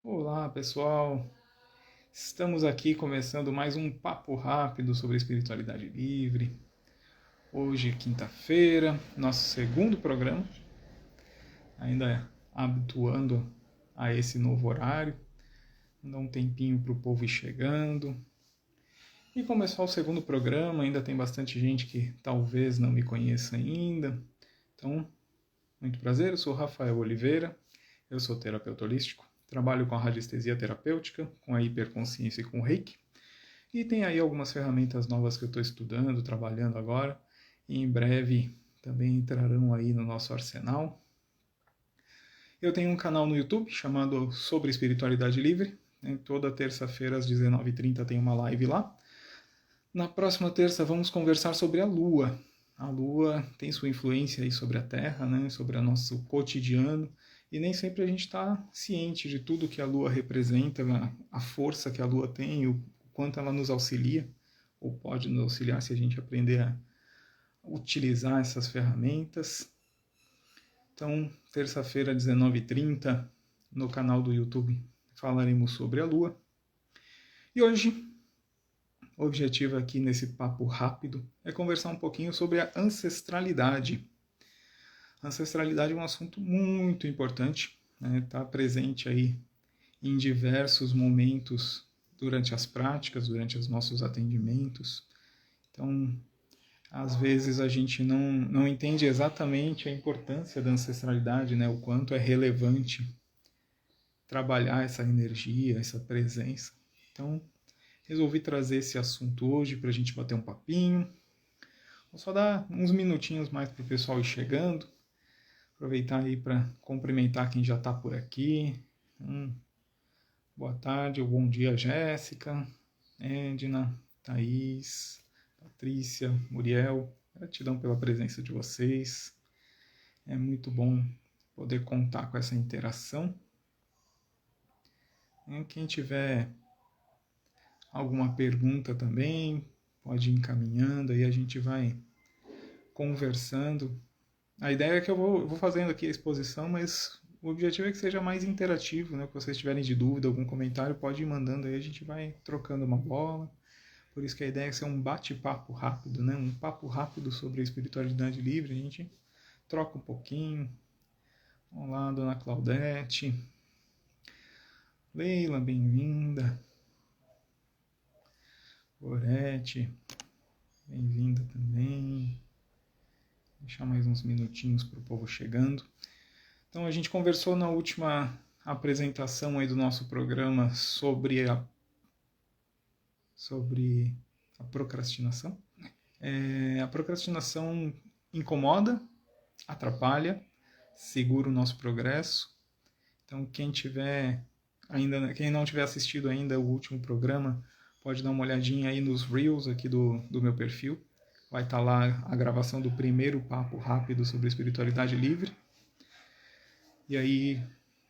Olá, pessoal. Estamos aqui começando mais um papo rápido sobre espiritualidade livre. Hoje, quinta-feira, nosso segundo programa, ainda habituando a esse novo horário. Dá um tempinho para o povo ir chegando. E começar o segundo programa, ainda tem bastante gente que talvez não me conheça ainda. Então, muito prazer, eu sou Rafael Oliveira, eu sou terapeuta holístico. Trabalho com a radiestesia terapêutica, com a hiperconsciência e com o Reiki. E tem aí algumas ferramentas novas que eu estou estudando, trabalhando agora. E em breve também entrarão aí no nosso arsenal. Eu tenho um canal no YouTube chamado Sobre Espiritualidade Livre. Toda terça-feira às 19h30 tem uma live lá. Na próxima terça vamos conversar sobre a Lua. A Lua tem sua influência aí sobre a Terra, né? Sobre o nosso cotidiano. E nem sempre a gente está ciente de tudo que a Lua representa, a força que a Lua tem, o quanto ela nos auxilia, ou pode nos auxiliar se a gente aprender a utilizar essas ferramentas. Então, terça-feira, 19h30, no canal do YouTube, falaremos sobre a Lua. E hoje, o objetivo aqui nesse papo rápido é conversar um pouquinho sobre a ancestralidade. A ancestralidade é um assunto muito importante, né? Está presente aí em diversos momentos durante as práticas, durante os nossos atendimentos. Então, às vezes a gente não entende exatamente a importância da ancestralidade, né? O quanto é relevante trabalhar essa energia, essa presença. Então, resolvi trazer esse assunto hoje para a gente bater um papinho. Vou só dar uns minutinhos mais para o pessoal ir chegando. Aproveitar aí para cumprimentar quem já está por aqui. Boa tarde ou bom dia, Jéssica, Edna, Thaís, Patrícia, Muriel. Gratidão pela presença de vocês. É muito bom poder contar com essa interação. Quem tiver alguma pergunta também, pode ir encaminhando, aí a gente vai conversando. A ideia é que eu vou fazendo aqui a exposição, mas o objetivo é que seja mais interativo, né? Se vocês tiverem de dúvida, algum comentário, pode ir mandando aí, a gente vai trocando uma bola. Por isso que a ideia é ser um bate-papo rápido, né? Um papo rápido sobre a espiritualidade livre. A gente troca um pouquinho. Olá, dona Claudete. Leila, bem-vinda. Gorete, bem-vinda também. Vou deixar mais uns minutinhos para o povo chegando. Então, a gente conversou na última apresentação aí do nosso programa sobre a procrastinação. A procrastinação incomoda, atrapalha, segura o nosso progresso. Então, quem não tiver assistido ainda o último programa, pode dar uma olhadinha aí nos Reels aqui do meu perfil. Vai estar lá a gravação do primeiro papo rápido sobre espiritualidade livre. E aí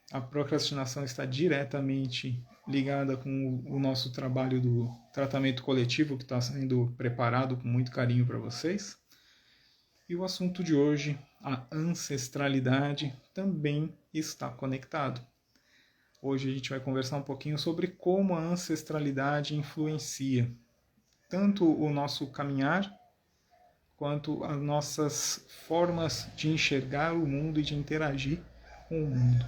a procrastinação está diretamente ligada com o nosso trabalho do tratamento coletivo que está sendo preparado com muito carinho para vocês. E o assunto de hoje, a ancestralidade, também está conectado. Hoje a gente vai conversar um pouquinho sobre como a ancestralidade influencia tanto o nosso caminhar quanto as nossas formas de enxergar o mundo e de interagir com o mundo.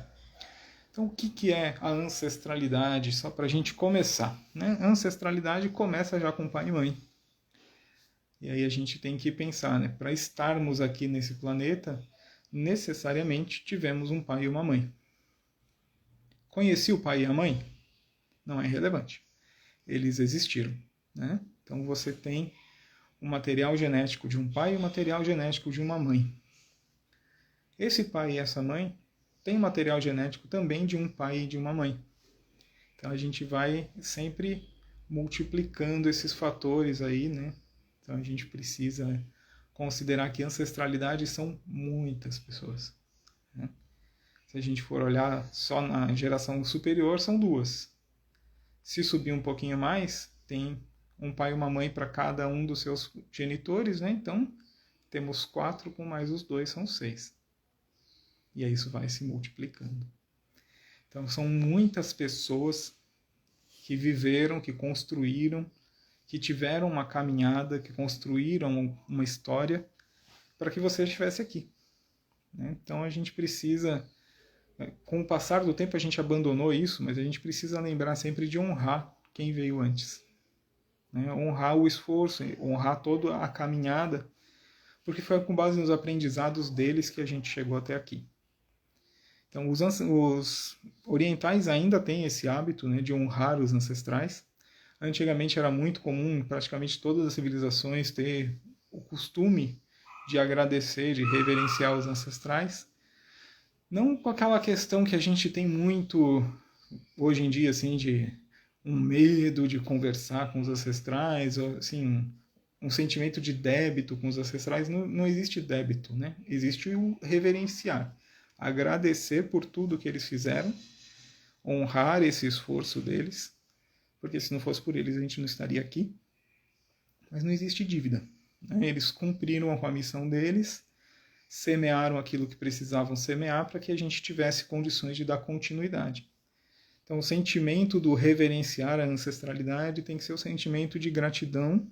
Então, o que é a ancestralidade? Só para a gente começar, né? A ancestralidade começa já com pai e mãe. E aí a gente tem que pensar, né? Para estarmos aqui nesse planeta, necessariamente tivemos um pai e uma mãe. Conheci o pai e a mãe? Não é relevante. Eles existiram, né? Então você tem o material genético de um pai e o material genético de uma mãe. Esse pai e essa mãe têm material genético também de um pai e de uma mãe. Então a gente vai sempre multiplicando esses fatores aí, né? Então a gente precisa considerar que ancestralidade são muitas pessoas, né? Se a gente for olhar só na geração superior, são duas. Se subir um pouquinho mais, tem um pai e uma mãe para cada um dos seus genitores, né? Então, temos 4 com mais os 2, são 6. E aí isso vai se multiplicando. Então são muitas pessoas que viveram, que construíram, que tiveram uma caminhada, que construíram uma história para que você estivesse aqui. Então a gente precisa, com o passar do tempo a gente abandonou isso, mas a gente precisa lembrar sempre de honrar quem veio antes. Honrar o esforço, honrar toda a caminhada, porque foi com base nos aprendizados deles que a gente chegou até aqui. Então os orientais ainda têm esse hábito, de honrar os ancestrais. Antigamente era muito comum, praticamente todas as civilizações, ter o costume de agradecer, de reverenciar os ancestrais. Não com aquela questão que a gente tem muito hoje em dia, assim, de um medo de conversar com os ancestrais, ou, assim, um sentimento de débito com os ancestrais. Não existe débito, Existe o reverenciar, agradecer por tudo que eles fizeram, honrar esse esforço deles, porque se não fosse por eles a gente não estaria aqui. Mas não existe dívida. Eles cumpriram com a missão deles, semearam aquilo que precisavam semear para que a gente tivesse condições de dar continuidade. Então o sentimento do reverenciar a ancestralidade tem que ser o sentimento de gratidão.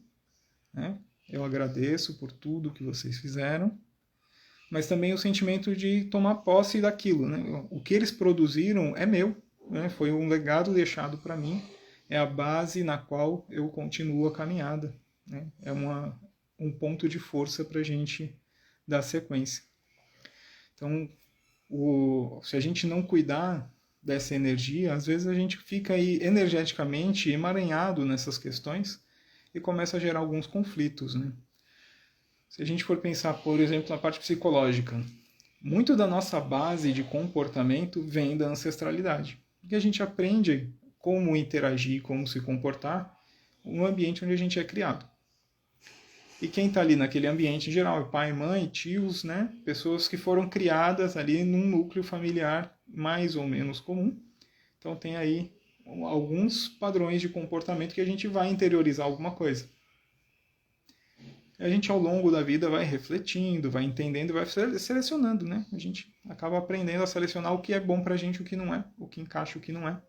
Eu agradeço por tudo que vocês fizeram, mas também o sentimento de tomar posse daquilo. O que eles produziram é meu, foi um legado deixado para mim, é a base na qual eu continuo a caminhada. É um ponto de força para a gente dar sequência. Então, se a gente não cuidar dessa energia, às vezes a gente fica aí energeticamente emaranhado nessas questões e começa a gerar alguns conflitos. Se a gente for pensar, por exemplo, na parte psicológica, muito da nossa base de comportamento vem da ancestralidade. Porque a gente aprende como interagir, como se comportar no ambiente onde a gente é criado. E quem está ali naquele ambiente em geral é pai, mãe, tios, pessoas que foram criadas ali num núcleo familiar mais ou menos comum. Então tem aí alguns padrões de comportamento que a gente vai interiorizar alguma coisa. A gente ao longo da vida vai refletindo, vai entendendo, vai selecionando, A gente acaba aprendendo a selecionar o que é bom pra gente, o que não é, o que encaixa, o que não é.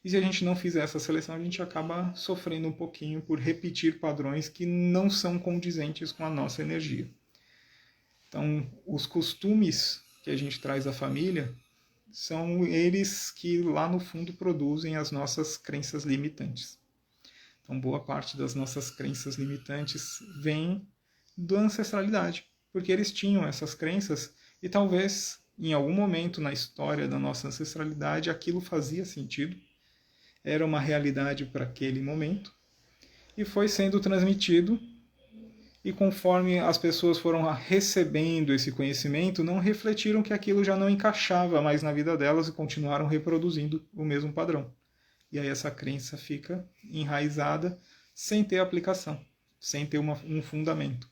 E se a gente não fizer essa seleção, a gente acaba sofrendo um pouquinho por repetir padrões que não são condizentes com a nossa energia. Então, os costumes que a gente traz da família são eles que lá no fundo produzem as nossas crenças limitantes. Então, boa parte das nossas crenças limitantes vem da ancestralidade, porque eles tinham essas crenças e talvez em algum momento na história da nossa ancestralidade aquilo fazia sentido, era uma realidade para aquele momento e foi sendo transmitido, e conforme as pessoas foram recebendo esse conhecimento, não refletiram que aquilo já não encaixava mais na vida delas e continuaram reproduzindo o mesmo padrão. E aí essa crença fica enraizada sem ter aplicação, sem ter um fundamento.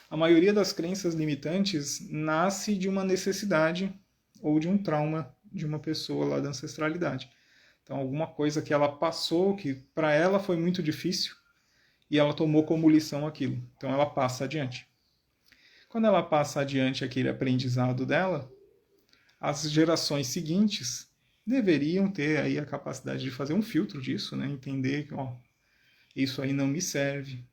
A maioria das crenças limitantes nasce de uma necessidade ou de um trauma de uma pessoa lá da ancestralidade. Então, alguma coisa que ela passou, que para ela foi muito difícil, e ela tomou como lição aquilo. Então, ela passa adiante. Quando ela passa adiante aquele aprendizado dela, as gerações seguintes deveriam ter aí a capacidade de fazer um filtro disso, entender que isso aí não me serve,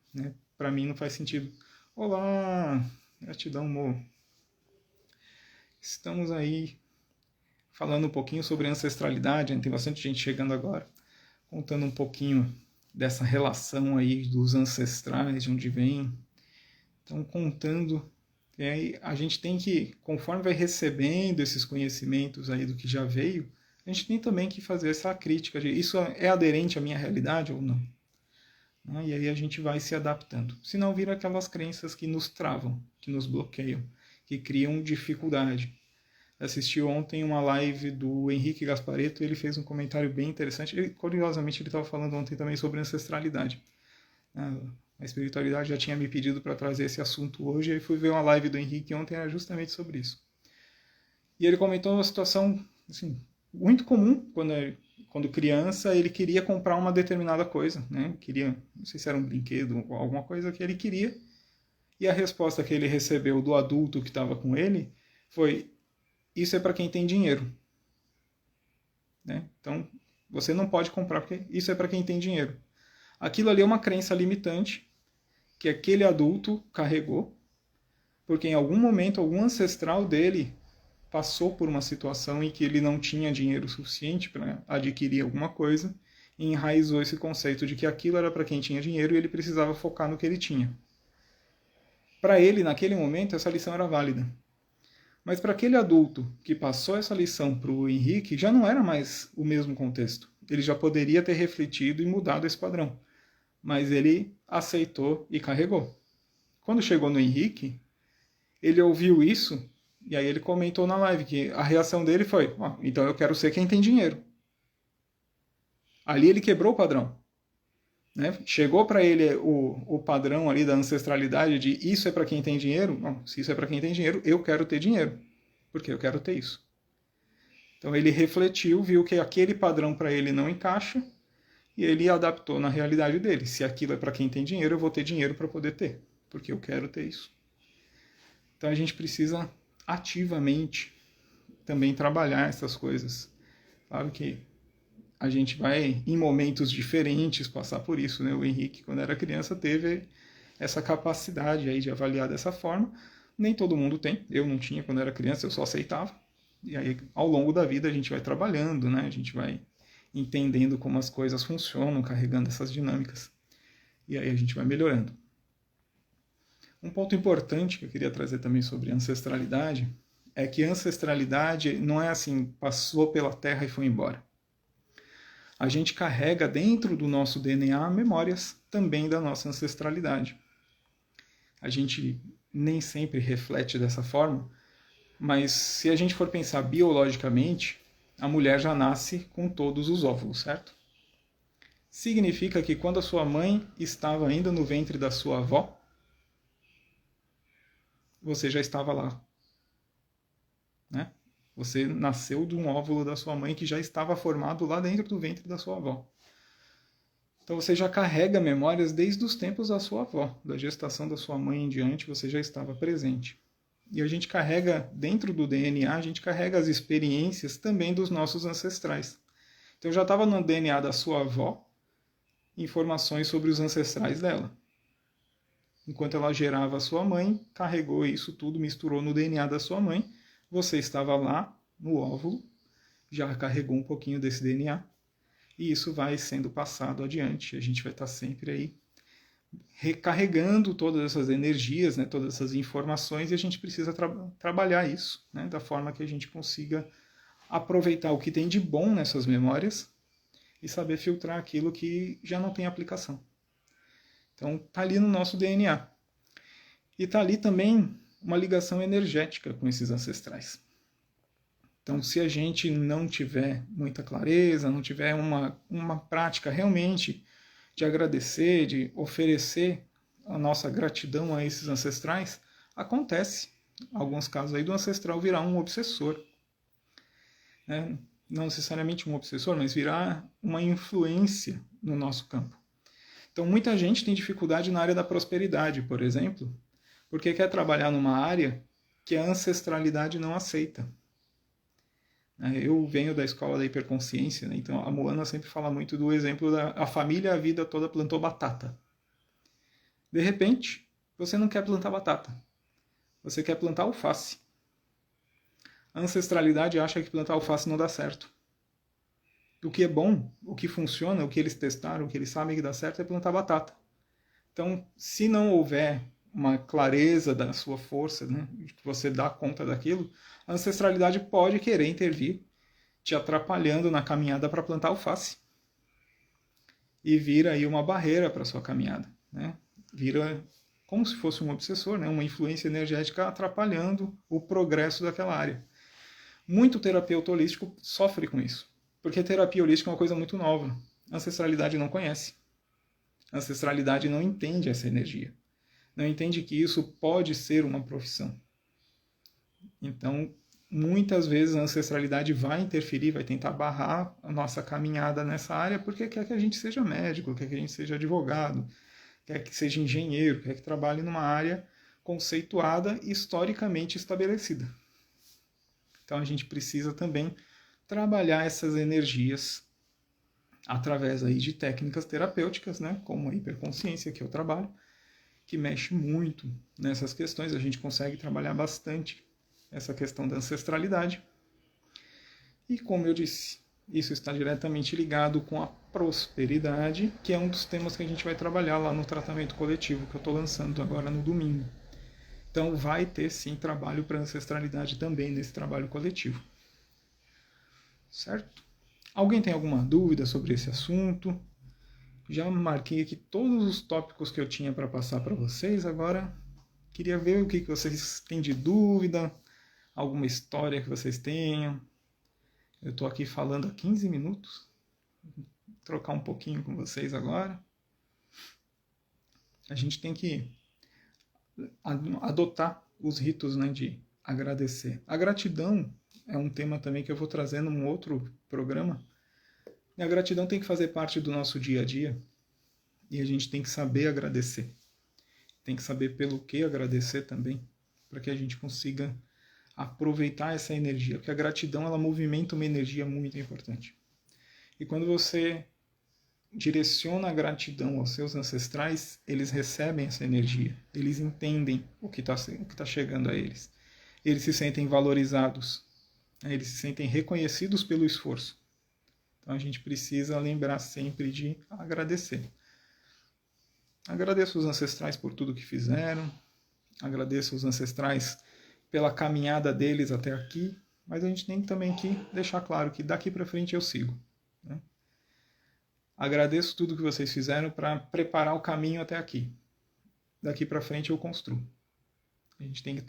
para mim não faz sentido. Olá, gratidão, amor. Estamos aí falando um pouquinho sobre ancestralidade, tem bastante gente chegando agora, contando um pouquinho dessa relação aí dos ancestrais, de onde vem. Então, contando, e aí a gente tem que, conforme vai recebendo esses conhecimentos aí do que já veio, a gente tem também que fazer essa crítica de isso é aderente à minha realidade ou não. E aí a gente vai se adaptando. Senão vira aquelas crenças que nos travam, que nos bloqueiam, que criam dificuldade. Assisti ontem uma live do Henrique Gasparetto, ele fez um comentário bem interessante. Curiosamente, ele estava falando ontem também sobre ancestralidade. A espiritualidade já tinha me pedido para trazer esse assunto hoje, e fui ver uma live do Henrique ontem, era justamente sobre isso. E ele comentou uma situação assim, muito comum, quando criança, ele queria comprar uma determinada coisa, queria, não sei se era um brinquedo ou alguma coisa que ele queria, e a resposta que ele recebeu do adulto que estava com ele foi: isso é para quem tem dinheiro. né? Então, você não pode comprar, porque isso é para quem tem dinheiro. Aquilo ali é uma crença limitante que aquele adulto carregou, porque em algum momento, algum ancestral dele passou por uma situação em que ele não tinha dinheiro suficiente para adquirir alguma coisa e enraizou esse conceito de que aquilo era para quem tinha dinheiro e ele precisava focar no que ele tinha. Para ele, naquele momento, essa lição era válida. Mas para aquele adulto que passou essa lição para o Henrique, já não era mais o mesmo contexto. Ele já poderia ter refletido e mudado esse padrão. Mas ele aceitou e carregou. Quando chegou no Henrique, ele ouviu isso e aí ele comentou na live que a reação dele foi: então eu quero ser quem tem dinheiro. Ali ele quebrou o padrão. Né? Chegou para ele o padrão ali da ancestralidade de isso é para quem tem dinheiro. Não, se isso é para quem tem dinheiro, eu quero ter dinheiro, porque eu quero ter isso. Então ele refletiu, viu que aquele padrão para ele não encaixa e ele adaptou na realidade dele. Se aquilo é para quem tem dinheiro, eu vou ter dinheiro para poder ter, porque eu quero ter isso. Então a gente precisa ativamente também trabalhar essas coisas. Claro que a gente vai, em momentos diferentes, passar por isso, né? O Henrique, quando era criança, teve essa capacidade aí de avaliar dessa forma. Nem todo mundo tem. Eu não tinha quando era criança, eu só aceitava. E aí, ao longo da vida, a gente vai trabalhando, né? A gente vai entendendo como as coisas funcionam, carregando essas dinâmicas. E aí a gente vai melhorando. Um ponto importante que eu queria trazer também sobre ancestralidade é que ancestralidade não é assim, passou pela Terra e foi embora. A gente carrega dentro do nosso DNA memórias também da nossa ancestralidade. A gente nem sempre reflete dessa forma, mas se a gente for pensar biologicamente, a mulher já nasce com todos os óvulos, certo? Significa que quando a sua mãe estava ainda no ventre da sua avó, você já estava lá, né? Você nasceu de um óvulo da sua mãe que já estava formado lá dentro do ventre da sua avó. Então você já carrega memórias desde os tempos da sua avó, da gestação da sua mãe em diante, você já estava presente. E a gente carrega, dentro do DNA, a gente carrega as experiências também dos nossos ancestrais. Então já estava no DNA da sua avó informações sobre os ancestrais dela. Enquanto ela gerava a sua mãe, carregou isso tudo, misturou no DNA da sua mãe, você estava lá no óvulo, já carregou um pouquinho desse DNA, e isso vai sendo passado adiante. A gente vai estar sempre aí recarregando todas essas energias, né, todas essas informações, e a gente precisa trabalhar isso, né, da forma que a gente consiga aproveitar o que tem de bom nessas memórias e saber filtrar aquilo que já não tem aplicação. Então, está ali no nosso DNA. E está ali também uma ligação energética com esses ancestrais. Então, se a gente não tiver muita clareza, não tiver uma prática realmente de agradecer, de oferecer a nossa gratidão a esses ancestrais, acontece, em alguns casos aí, do ancestral virar um obsessor. Né? Não necessariamente um obsessor, mas virar uma influência no nosso campo. Então, muita gente tem dificuldade na área da prosperidade, por exemplo, porque quer trabalhar numa área que a ancestralidade não aceita. Eu venho da escola da hiperconsciência, né? Então a Moana sempre fala muito do exemplo da a família a vida toda plantou batata. De repente, você não quer plantar batata. Você quer plantar alface. A ancestralidade acha que plantar alface não dá certo. O que é bom, o que funciona, o que eles testaram, o que eles sabem que dá certo é plantar batata. Então, se não houver uma clareza da sua força, né, que você dá conta daquilo, a ancestralidade pode querer intervir, te atrapalhando na caminhada para plantar alface. E vira aí uma barreira para a sua caminhada. Né? Vira como se fosse um obsessor, né, uma influência energética atrapalhando o progresso daquela área. Muito terapeuta holístico sofre com isso, porque terapia holística é uma coisa muito nova. A ancestralidade não conhece. A ancestralidade não entende essa energia. Não entende que isso pode ser uma profissão. Então, muitas vezes a ancestralidade vai interferir, vai tentar barrar a nossa caminhada nessa área, porque quer que a gente seja médico, quer que a gente seja advogado, quer que seja engenheiro, quer que trabalhe numa área conceituada e historicamente estabelecida. Então a gente precisa também trabalhar essas energias através aí de técnicas terapêuticas, né, como a hiperconsciência que eu trabalho, que mexe muito nessas questões. A gente consegue trabalhar bastante essa questão da ancestralidade. E como eu disse, isso está diretamente ligado com a prosperidade, que é um dos temas que a gente vai trabalhar lá no tratamento coletivo que eu estou lançando agora no domingo. Então vai ter sim trabalho para ancestralidade também nesse trabalho coletivo. Certo? Alguém tem alguma dúvida sobre esse assunto? Já marquei aqui todos os tópicos que eu tinha para passar para vocês. Agora queria ver o que vocês têm de dúvida, alguma história que vocês tenham. Eu estou aqui falando há 15 minutos. Vou trocar um pouquinho com vocês agora. A gente tem que adotar os ritos, né, de agradecer. A gratidão é um tema também que eu vou trazer num outro programa. E a gratidão tem que fazer parte do nosso dia a dia. E a gente tem que saber agradecer. Tem que saber pelo que agradecer também, para que a gente consiga aproveitar essa energia. Porque a gratidão, ela movimenta uma energia muito importante. E quando você direciona a gratidão aos seus ancestrais, eles recebem essa energia. Eles entendem o que está chegando a eles. Eles se sentem valorizados. Eles se sentem reconhecidos pelo esforço. Então a gente precisa lembrar sempre de agradecer. Agradeço os ancestrais por tudo que fizeram. Agradeço os ancestrais pela caminhada deles até aqui. Mas a gente tem também que deixar claro que daqui para frente eu sigo. Né? Agradeço tudo que vocês fizeram para preparar o caminho até aqui. Daqui para frente eu construo. A gente tem que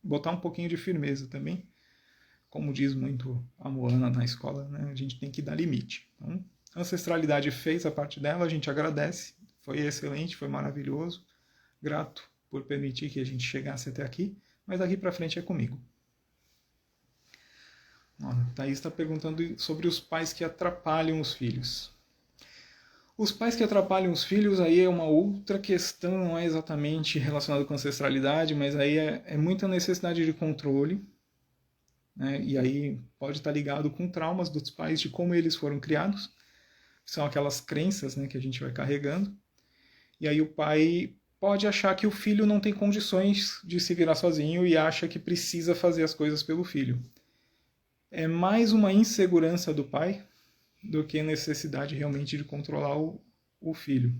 botar um pouquinho de firmeza também. Como diz muito a Moana na escola, né? A gente tem que dar limite. Então, a ancestralidade fez a parte dela, a gente agradece. Foi excelente, foi maravilhoso. Grato por permitir que a gente chegasse até aqui. Mas daqui para frente é comigo. Thaís está perguntando sobre os pais que atrapalham os filhos. Os pais que atrapalham os filhos aí é uma outra questão, não é exatamente relacionada com ancestralidade, mas aí é muita necessidade de controle, né? E aí pode estar ligado com traumas dos pais, de como eles foram criados, são aquelas crenças, né, que a gente vai carregando, e aí o pai pode achar que o filho não tem condições de se virar sozinho e acha que precisa fazer as coisas pelo filho. É mais uma insegurança do pai do que a necessidade realmente de controlar o filho.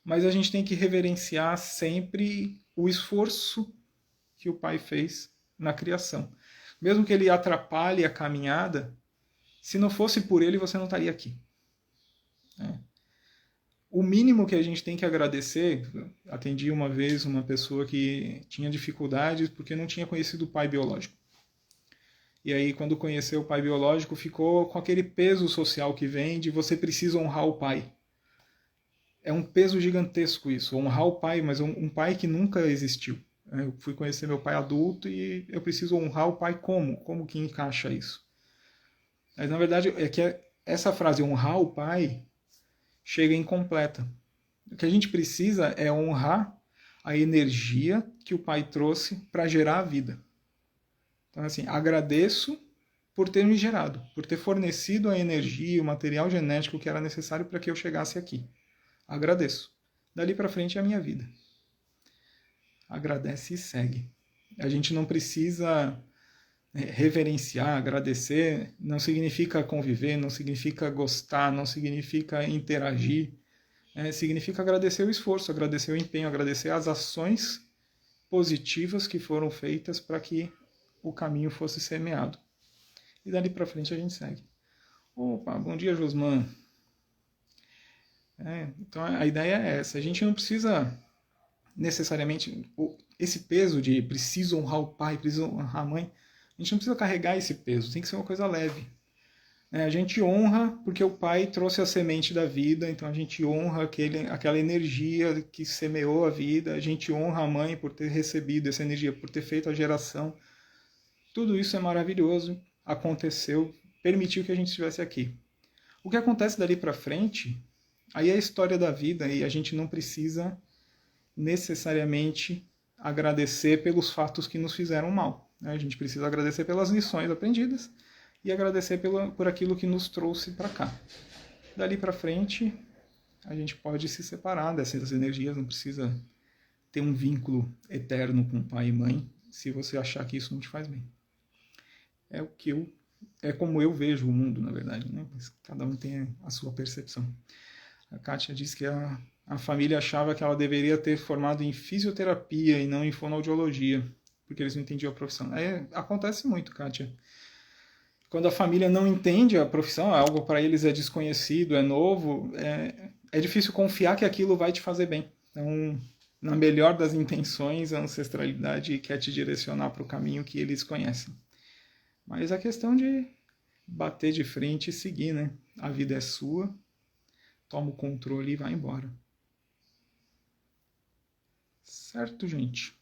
Mas a gente tem que reverenciar sempre o esforço que o pai fez na criação. Mesmo que ele atrapalhe a caminhada, se não fosse por ele, você não estaria aqui. O mínimo que a gente tem que agradecer, atendi uma vez uma pessoa que tinha dificuldades porque não tinha conhecido o pai biológico. E aí, quando conheceu o pai biológico, ficou com aquele peso social que vem de você precisa honrar o pai. É um peso gigantesco isso, honrar o pai, mas um pai que nunca existiu. Eu fui conhecer meu pai adulto e eu preciso honrar o pai como? Como que encaixa isso? Mas, na verdade, é que essa frase, honrar o pai, chega incompleta. O que a gente precisa é honrar a energia que o pai trouxe para gerar a vida. Então, assim, agradeço por ter me gerado, por ter fornecido a energia, o material genético que era necessário para que eu chegasse aqui. Agradeço. Dali para frente é a minha vida. Agradece e segue. A gente não precisa reverenciar, agradecer, não significa conviver, não significa gostar, não significa interagir. Significa agradecer o esforço, agradecer o empenho, agradecer as ações positivas que foram feitas para que o caminho fosse semeado. E dali para frente a gente segue. Opa, bom dia, Josman. Então a ideia é essa. A gente não precisa necessariamente... Esse peso de preciso honrar o pai, preciso honrar a mãe, a gente não precisa carregar esse peso. Tem que ser uma coisa leve. A gente honra porque o pai trouxe a semente da vida, então a gente honra aquela energia que semeou a vida, a gente honra a mãe por ter recebido essa energia, por ter feito a geração. Tudo isso é maravilhoso, aconteceu, permitiu que a gente estivesse aqui. O que acontece dali para frente, aí é a história da vida e a gente não precisa necessariamente agradecer pelos fatos que nos fizeram mal. A gente precisa agradecer pelas lições aprendidas e agradecer por aquilo que nos trouxe para cá. Dali para frente, a gente pode se separar dessas energias, não precisa ter um vínculo eterno com pai e mãe, se você achar que isso não te faz bem. É como eu vejo o mundo, na verdade, né? Mas cada um tem a sua percepção. A Kátia disse que a família achava que ela deveria ter formado em fisioterapia e não em fonoaudiologia, porque eles não entendiam a profissão. Acontece muito, Kátia. Quando a família não entende a profissão, algo para eles é desconhecido, é novo, é difícil confiar que aquilo vai te fazer bem. Então, na melhor das intenções, a ancestralidade quer te direcionar para o caminho que eles conhecem. Mas a questão de bater de frente e seguir, né? A vida é sua, toma o controle e vai embora. Certo, gente?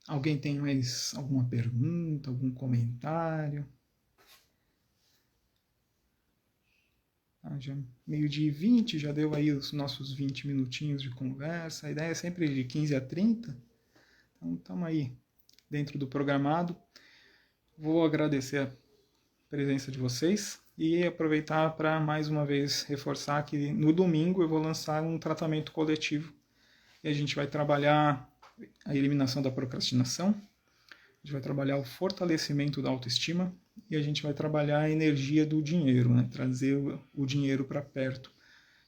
Alguém tem mais alguma pergunta, algum comentário? Já 12h20, já deu aí os nossos 20 minutinhos de conversa. A ideia é sempre de 15 a 30. Então, estamos aí dentro do programado. Vou agradecer a presença de vocês e aproveitar para mais uma vez reforçar que no domingo eu vou lançar um tratamento coletivo e a gente vai trabalhar a eliminação da procrastinação, a gente vai trabalhar o fortalecimento da autoestima e a gente vai trabalhar a energia do dinheiro, né? Trazer o dinheiro para perto.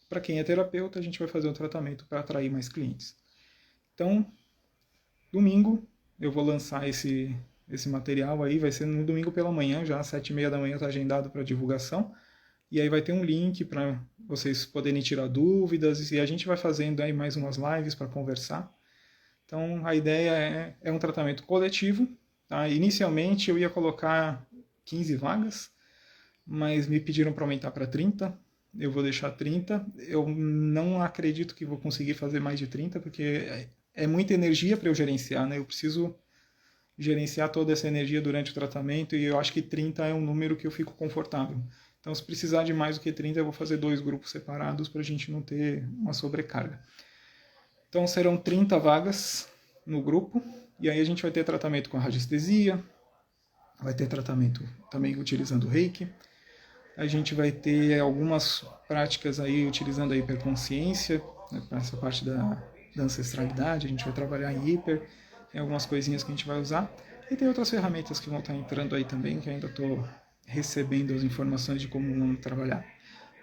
Para quem é terapeuta, a gente vai fazer um tratamento para atrair mais clientes. Então, domingo eu vou lançar esse material aí, vai ser no domingo pela manhã, já às 7h30 da manhã está agendado para divulgação, e aí vai ter um link para vocês poderem tirar dúvidas, e a gente vai fazendo aí mais umas lives para conversar. Então a ideia é um tratamento coletivo, tá? Inicialmente eu ia colocar 15 vagas, mas me pediram para aumentar para 30, eu vou deixar 30, eu não acredito que vou conseguir fazer mais de 30, porque é muita energia para eu gerenciar, né? Eu preciso gerenciar toda essa energia durante o tratamento e eu acho que 30 é um número que eu fico confortável. Então, se precisar de mais do que 30, eu vou fazer 2 grupos separados para a gente não ter uma sobrecarga. Então, serão 30 vagas no grupo e aí a gente vai ter tratamento com a radiestesia, vai ter tratamento também utilizando o Reiki, a gente vai ter algumas práticas aí utilizando a hiperconsciência, né, para essa parte da ancestralidade, a gente vai trabalhar em hiper, tem algumas coisinhas que a gente vai usar, e tem outras ferramentas que vão estar entrando aí também, que ainda estou recebendo as informações de como vamos trabalhar.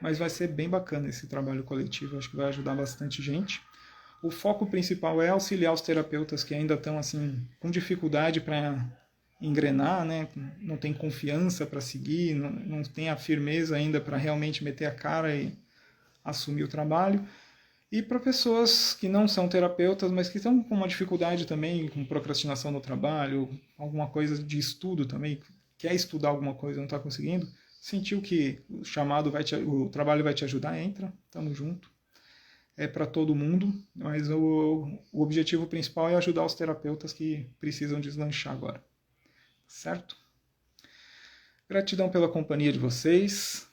Mas vai ser bem bacana esse trabalho coletivo, acho que vai ajudar bastante gente. O foco principal é auxiliar os terapeutas que ainda estão assim com dificuldade para engrenar, né? Não tem confiança para seguir, não tem a firmeza ainda para realmente meter a cara e assumir o trabalho. E para pessoas que não são terapeutas, mas que estão com uma dificuldade também, com procrastinação no trabalho, alguma coisa de estudo também, quer estudar alguma coisa e não está conseguindo, sentiu que o trabalho vai te ajudar, entra, estamos junto. É para todo mundo, mas o objetivo principal é ajudar os terapeutas que precisam deslanchar agora. Certo? Gratidão pela companhia de vocês.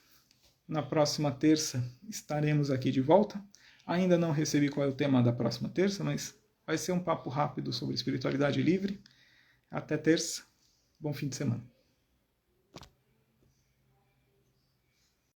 Na próxima terça estaremos aqui de volta. Ainda não recebi qual é o tema da próxima terça, mas vai ser um papo rápido sobre espiritualidade livre. Até terça. Bom fim de semana.